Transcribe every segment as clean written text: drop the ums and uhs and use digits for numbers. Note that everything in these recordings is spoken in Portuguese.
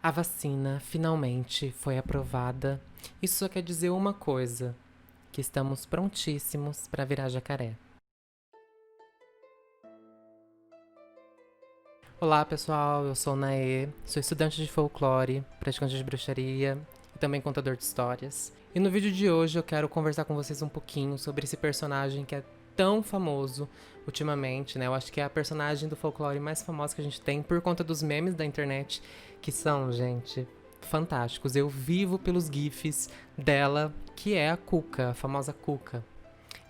A vacina finalmente foi aprovada. Isso só quer dizer uma coisa: que estamos prontíssimos para virar jacaré. Olá pessoal, eu sou o Naê, sou estudante de folclore, praticante de bruxaria e também contador de histórias. E no vídeo de hoje eu quero conversar com vocês um pouquinho sobre esse personagem que é tão famoso ultimamente, né? Eu acho que é a personagem do folclore mais famosa que a gente tem por conta dos memes da internet, que são, gente, fantásticos. Eu vivo pelos gifs dela, que é a Cuca, a famosa Cuca.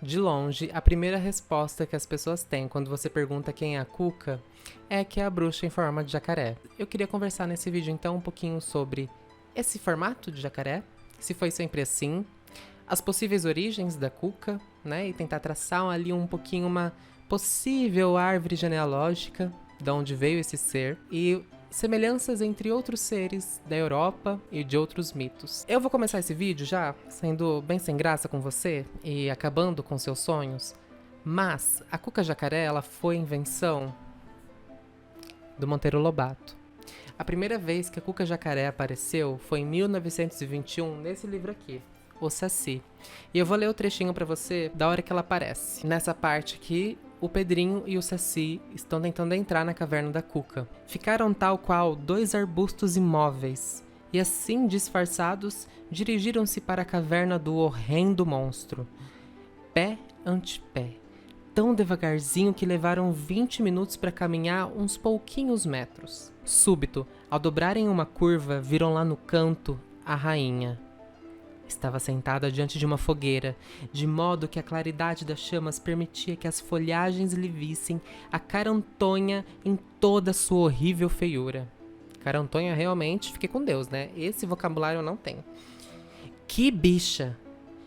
De longe, a primeira resposta que as pessoas têm quando você pergunta quem é a Cuca é que é a bruxa em forma de jacaré. Eu queria conversar nesse vídeo então um pouquinho sobre esse formato de jacaré, se foi sempre assim, as possíveis origens da Cuca, né, e tentar traçar ali um pouquinho uma possível árvore genealógica de onde veio esse ser e semelhanças entre outros seres da Europa e de outros mitos. Eu vou começar esse vídeo já sendo bem sem graça com você e acabando com seus sonhos, mas a Cuca Jacaré ela foi invenção do Monteiro Lobato. A primeira vez que a Cuca Jacaré apareceu foi em 1921 nesse livro aqui, O Saci. E eu vou ler o trechinho pra você da hora que ela aparece. Nessa parte aqui, o Pedrinho e o Saci estão tentando entrar na caverna da Cuca. Ficaram tal qual dois arbustos imóveis, e assim disfarçados, dirigiram-se para a caverna do horrendo monstro. Pé ante pé, tão devagarzinho que levaram 20 minutos para caminhar uns pouquinhos metros. Súbito, ao dobrarem uma curva, viram lá no canto a rainha. Estava sentada diante de uma fogueira, de modo que a claridade das chamas permitia que as folhagens lhe vissem a carantonha em toda a sua horrível feiura. Carantonha realmente, fiquei com Deus, né? Esse vocabulário eu não tenho. Que bicha!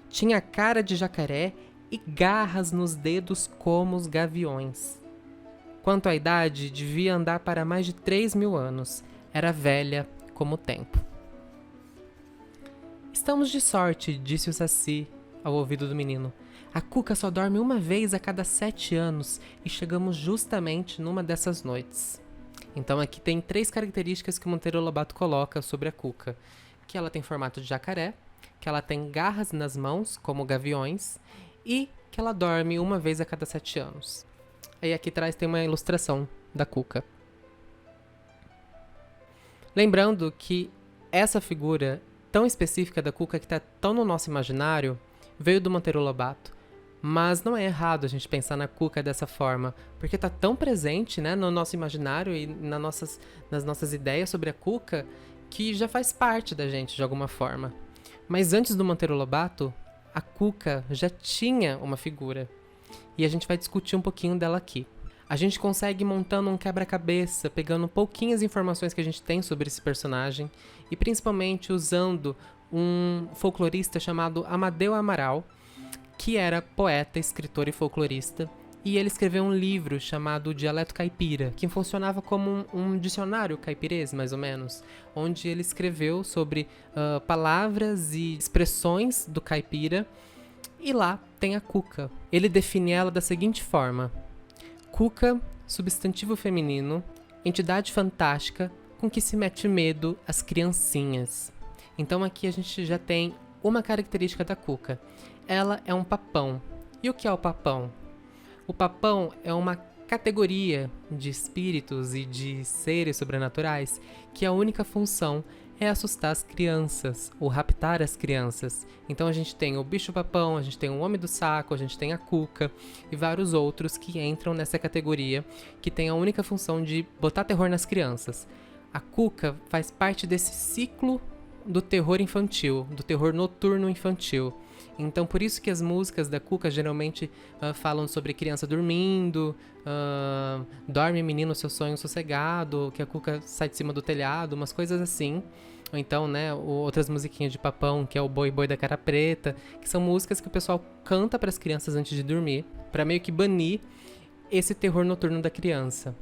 Tinha cara de jacaré e garras nos dedos como os gaviões. Quanto à idade, devia andar para mais de 3.000 anos. Era velha como o tempo. Estamos de sorte, disse o Saci ao ouvido do menino. A Cuca só dorme uma vez a cada 7 anos e chegamos justamente numa dessas noites. Então aqui tem 3 características que o Monteiro Lobato coloca sobre a Cuca. Que ela tem formato de jacaré, que ela tem garras nas mãos, como gaviões, e que ela dorme uma vez a cada 7 anos. Aí aqui atrás tem uma ilustração da Cuca. Lembrando que essa figura tão específica da Cuca que está tão no nosso imaginário veio do Monteiro Lobato. Mas não é errado a gente pensar na Cuca dessa forma, porque está tão presente, né, no nosso imaginário e nas nossas ideias sobre a Cuca que já faz parte da gente de alguma forma. Mas antes do Monteiro Lobato, a Cuca já tinha uma figura. E a gente vai discutir um pouquinho dela aqui. A gente consegue montando um quebra-cabeça, pegando pouquinhas informações que a gente tem sobre esse personagem e principalmente usando um folclorista chamado Amadeu Amaral, que era poeta, escritor e folclorista, e ele escreveu um livro chamado Dialeto Caipira, que funcionava como um dicionário caipirês, mais ou menos, onde ele escreveu sobre palavras e expressões do caipira, e lá tem a Cuca. Ele define ela da seguinte forma: Cuca, substantivo feminino, entidade fantástica com que se mete medo às criancinhas. Então aqui a gente já tem uma característica da Cuca. Ela é um papão. E o que é o papão? O papão é uma categoria de espíritos e de seres sobrenaturais que a única função é assustar as crianças, ou raptar as crianças. Então a gente tem o bicho-papão, a gente tem o homem do saco, a gente tem a Cuca e vários outros que entram nessa categoria que tem a única função de botar terror nas crianças. A Cuca faz parte desse ciclo do terror infantil, do terror noturno infantil. Então por isso que as músicas da Cuca geralmente falam sobre criança dormindo, dorme menino seu sonho sossegado, que a Cuca sai de cima do telhado, umas coisas assim. Ou então, né, outras musiquinhas de papão, que é o Boi Boi da Cara Preta, que são músicas que o pessoal canta para as crianças antes de dormir, para meio que banir esse terror noturno da criança.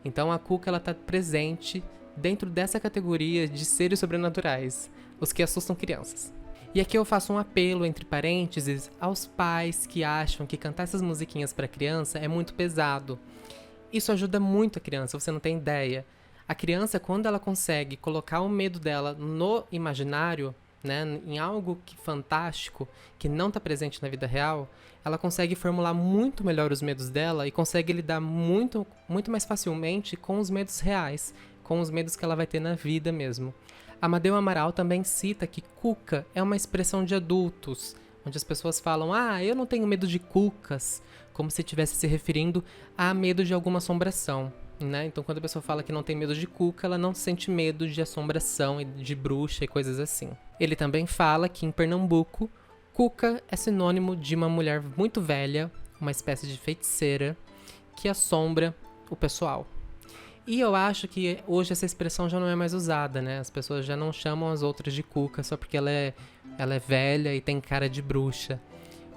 Então a Cuca ela tá presente dentro dessa categoria de seres sobrenaturais, os que assustam crianças. E aqui eu faço um apelo, entre parênteses, aos pais que acham que cantar essas musiquinhas para criança é muito pesado. Isso ajuda muito a criança, você não tem ideia. A criança, quando ela consegue colocar o medo dela no imaginário, né, em algo fantástico, que não está presente na vida real, ela consegue formular muito melhor os medos dela e consegue lidar muito, muito mais facilmente com os medos reais, com os medos que ela vai ter na vida mesmo. Amadeu Amaral também cita que cuca é uma expressão de adultos, onde as pessoas falam, eu não tenho medo de cucas, como se estivesse se referindo a medo de alguma assombração. Né? Então, quando a pessoa fala que não tem medo de cuca, ela não sente medo de assombração, de bruxa e coisas assim. Ele também fala que em Pernambuco, cuca é sinônimo de uma mulher muito velha, uma espécie de feiticeira, que assombra o pessoal. E eu acho que hoje essa expressão já não é mais usada, né? As pessoas já não chamam as outras de cuca só porque ela é velha e tem cara de bruxa.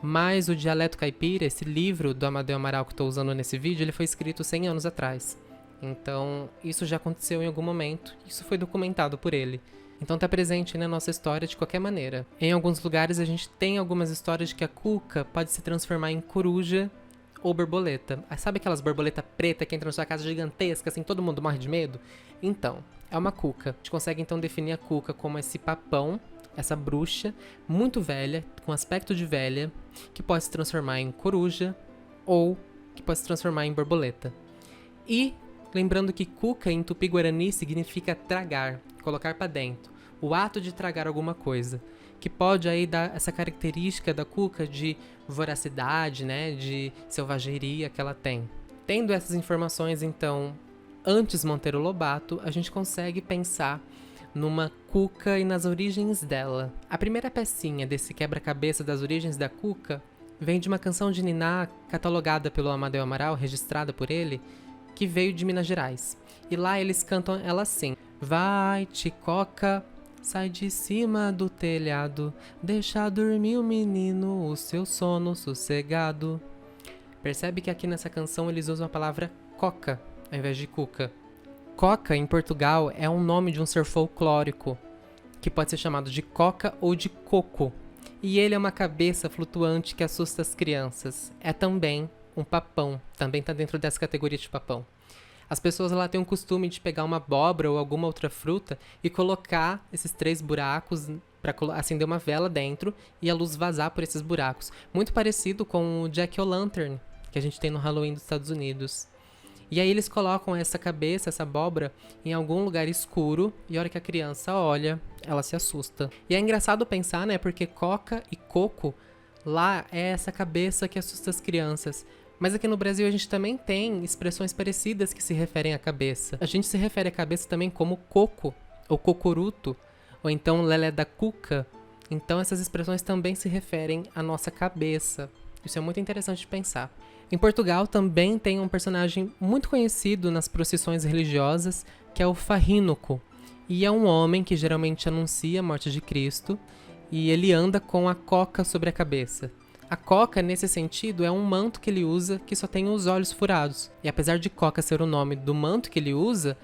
Mas o Dialeto Caipira, esse livro do Amadeu Amaral que estou usando nesse vídeo, ele foi escrito 100 anos atrás. Então, isso já aconteceu em algum momento, isso foi documentado por ele. Então tá presente na nossa história de qualquer maneira. Em alguns lugares a gente tem algumas histórias de que a cuca pode se transformar em coruja ou borboleta. Sabe aquelas borboletas pretas que entram na sua casa gigantesca, assim, todo mundo morre de medo? Então, é uma cuca. A gente consegue então definir a cuca como esse papão, essa bruxa, muito velha, com aspecto de velha, que pode se transformar em coruja ou que pode se transformar em borboleta. E lembrando que cuca em tupi-guarani significa tragar, colocar para dentro. O ato de tragar alguma coisa, que pode aí dar essa característica da cuca de voracidade, né, de selvageria que ela tem. Tendo essas informações, então, antes Monteiro Lobato, a gente consegue pensar numa cuca e nas origens dela. A primeira pecinha desse quebra-cabeça das origens da cuca vem de uma canção de Niná catalogada pelo Amadeu Amaral, registrada por ele, que veio de Minas Gerais. E lá eles cantam ela assim: vai, Ticoca, sai de cima do telhado, deixa dormir o menino, o seu sono sossegado. Percebe que aqui nessa canção eles usam a palavra coca ao invés de cuca. Coca, em Portugal, é um nome de um ser folclórico, que pode ser chamado de coca ou de coco. E ele é uma cabeça flutuante que assusta as crianças. É também um papão, também está dentro dessa categoria de papão. As pessoas lá têm o costume de pegar uma abóbora ou alguma outra fruta e colocar esses 3 buracos para acender uma vela dentro e a luz vazar por esses buracos. Muito parecido com o Jack-o'-lantern que a gente tem no Halloween dos Estados Unidos. E aí eles colocam essa cabeça, essa abóbora, em algum lugar escuro e a hora que a criança olha, ela se assusta. E é engraçado pensar, né, porque coca e coco lá é essa cabeça que assusta as crianças. Mas aqui no Brasil a gente também tem expressões parecidas que se referem à cabeça. A gente se refere à cabeça também como coco, ou cocoruto, ou então lelé da cuca. Então essas expressões também se referem à nossa cabeça. Isso é muito interessante de pensar. Em Portugal também tem um personagem muito conhecido nas procissões religiosas, que é o farrínoco. E é um homem que geralmente anuncia a morte de Cristo, e ele anda com a coca sobre a cabeça. A coca, nesse sentido, é um manto que ele usa que só tem os olhos furados. E apesar de coca ser o nome do manto que ele usa,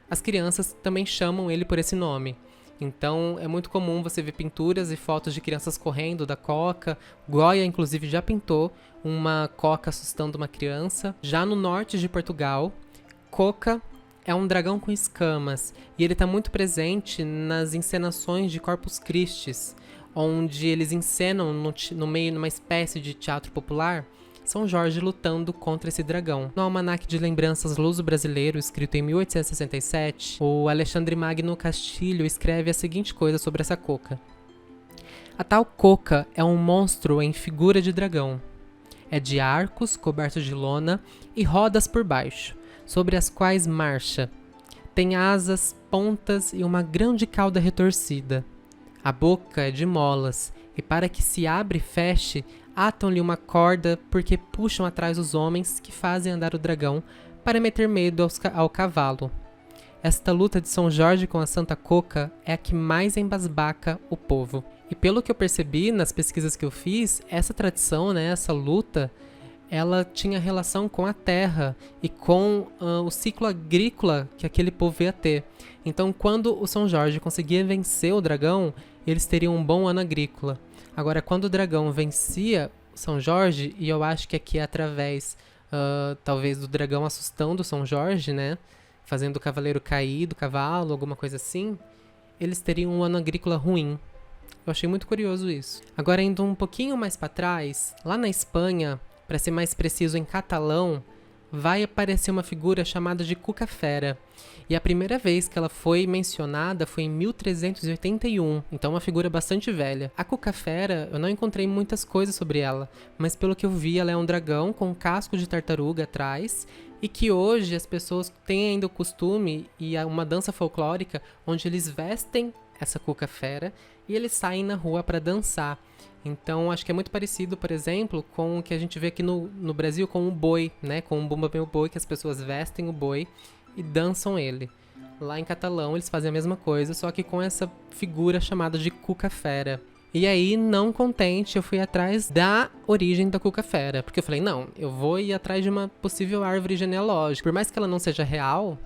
as crianças também chamam ele por esse nome. Então é muito comum você ver pinturas e fotos de crianças correndo da coca. Goya, inclusive, já pintou uma coca assustando uma criança. Já no norte de Portugal, coca é um dragão com escamas. E ele está muito presente nas encenações de Corpus Christi, onde eles encenam no meio de uma espécie de teatro popular São Jorge lutando contra esse dragão. No Almanaque de Lembranças Luso-Brasileiro, escrito em 1867, o Alexandre Magno Castilho escreve a seguinte coisa sobre essa coca. A tal coca é um monstro em figura de dragão. É de arcos cobertos de lona e rodas por baixo, sobre as quais marcha. Tem asas, pontas e uma grande cauda retorcida. A boca é de molas, e para que se abra e feche, atam-lhe uma corda porque puxam atrás os homens que fazem andar o dragão para meter medo ao cavalo. Esta luta de São Jorge com a Santa Coca é a que mais embasbaca o povo. E pelo que eu percebi nas pesquisas que eu fiz, essa tradição, essa luta, ela tinha relação com a terra e com o ciclo agrícola que aquele povo ia ter. Então, quando o São Jorge conseguia vencer o dragão, eles teriam um bom ano agrícola. Agora, quando o dragão vencia São Jorge, e eu acho que aqui é através, talvez, do dragão assustando São Jorge, fazendo o cavaleiro cair do cavalo, alguma coisa assim, eles teriam um ano agrícola ruim. Eu achei muito curioso isso. Agora, indo um pouquinho mais para trás, lá na Espanha, para ser mais preciso em catalão, vai aparecer uma figura chamada de Cuca-Fera. E a primeira vez que ela foi mencionada foi em 1381, então é uma figura bastante velha. A Cuca-Fera, eu não encontrei muitas coisas sobre ela, mas pelo que eu vi, ela é um dragão com um casco de tartaruga atrás, e que hoje as pessoas têm ainda o costume e uma dança folclórica onde eles vestem essa Cuca-Fera e eles saem na rua para dançar. Então, acho que é muito parecido, por exemplo, com o que a gente vê aqui no Brasil com o boi, né? Com o Bumba Meu Boi, que as pessoas vestem o boi e dançam ele. Lá em catalão, eles fazem a mesma coisa, só que com essa figura chamada de Cuca-Fera. E aí, não contente, eu fui atrás da origem da Cuca-Fera. Porque eu falei, não, eu vou ir atrás de uma possível árvore genealógica. Por mais que ela não seja real,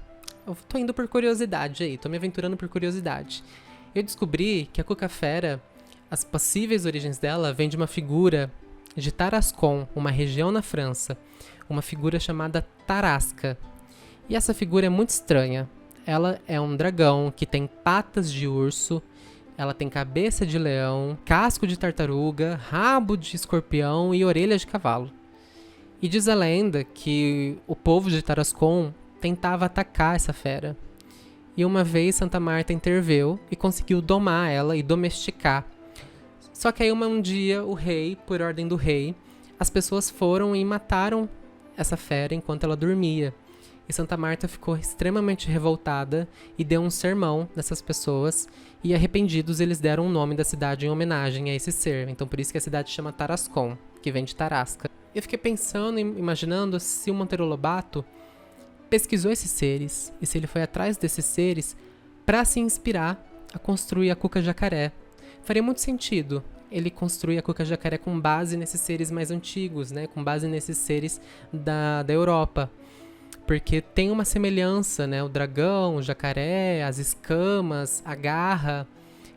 eu tô indo por curiosidade aí, tô me aventurando por curiosidade. Eu descobri que a Cuca-Fera, as possíveis origens dela vêm de uma figura de Tarascon, uma região na França, uma figura chamada Tarasca. E essa figura é muito estranha. Ela é um dragão que tem patas de urso, ela tem cabeça de leão, casco de tartaruga, rabo de escorpião e orelha de cavalo. E diz a lenda que o povo de Tarascon tentava atacar essa fera. E uma vez Santa Marta interveio e conseguiu domar ela e domesticar. Só que aí um dia o rei, por ordem do rei, as pessoas foram e mataram essa fera enquanto ela dormia. E Santa Marta ficou extremamente revoltada e deu um sermão nessas pessoas. E arrependidos, eles deram o nome da cidade em homenagem a esse ser. Então por isso que a cidade chama Tarascon, que vem de Tarasca. Eu fiquei pensando, imaginando se o Monteiro Lobato pesquisou esses seres e se ele foi atrás desses seres para se inspirar a construir a Cuca Jacaré. Faria muito sentido ele construir a Cuca Jacaré com base nesses seres mais antigos, né? Com base nesses seres da Europa. Porque tem uma semelhança, né? O dragão, o jacaré, as escamas, a garra.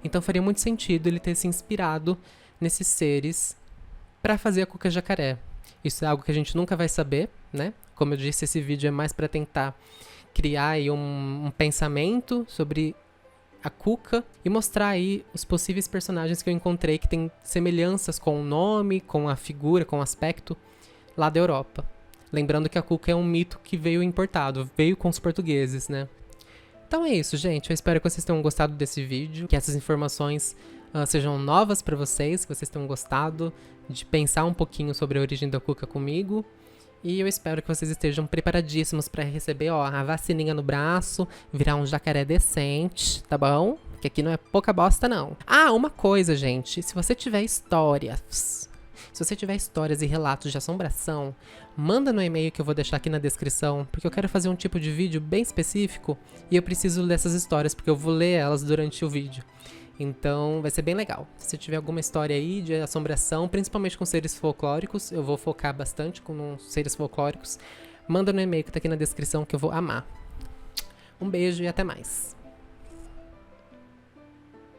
Então faria muito sentido ele ter se inspirado nesses seres para fazer a Cuca Jacaré. Isso é algo que a gente nunca vai saber, né? Como eu disse, esse vídeo é mais para tentar criar aí um pensamento sobre a Cuca e mostrar aí os possíveis personagens que eu encontrei que têm semelhanças com o nome, com a figura, com o aspecto lá da Europa. Lembrando que a Cuca é um mito que veio importado, veio com os portugueses, né? Então é isso, gente. Eu espero que vocês tenham gostado desse vídeo, que essas informações sejam novas para vocês, que vocês tenham gostado de pensar um pouquinho sobre a origem da Cuca comigo. E eu espero que vocês estejam preparadíssimos para receber, ó, a vacininha no braço, virar um jacaré decente, tá bom? Que aqui não é pouca bosta, não. Ah, uma coisa, gente. Se você tiver histórias e relatos de assombração, manda no e-mail que eu vou deixar aqui na descrição, porque eu quero fazer um tipo de vídeo bem específico e eu preciso dessas histórias, porque eu vou ler elas durante o vídeo. Então vai ser bem legal. Se tiver alguma história aí de assombração, principalmente com seres folclóricos, eu vou focar bastante com seres folclóricos, manda no e-mail que tá aqui na descrição que eu vou amar. Um beijo e até mais.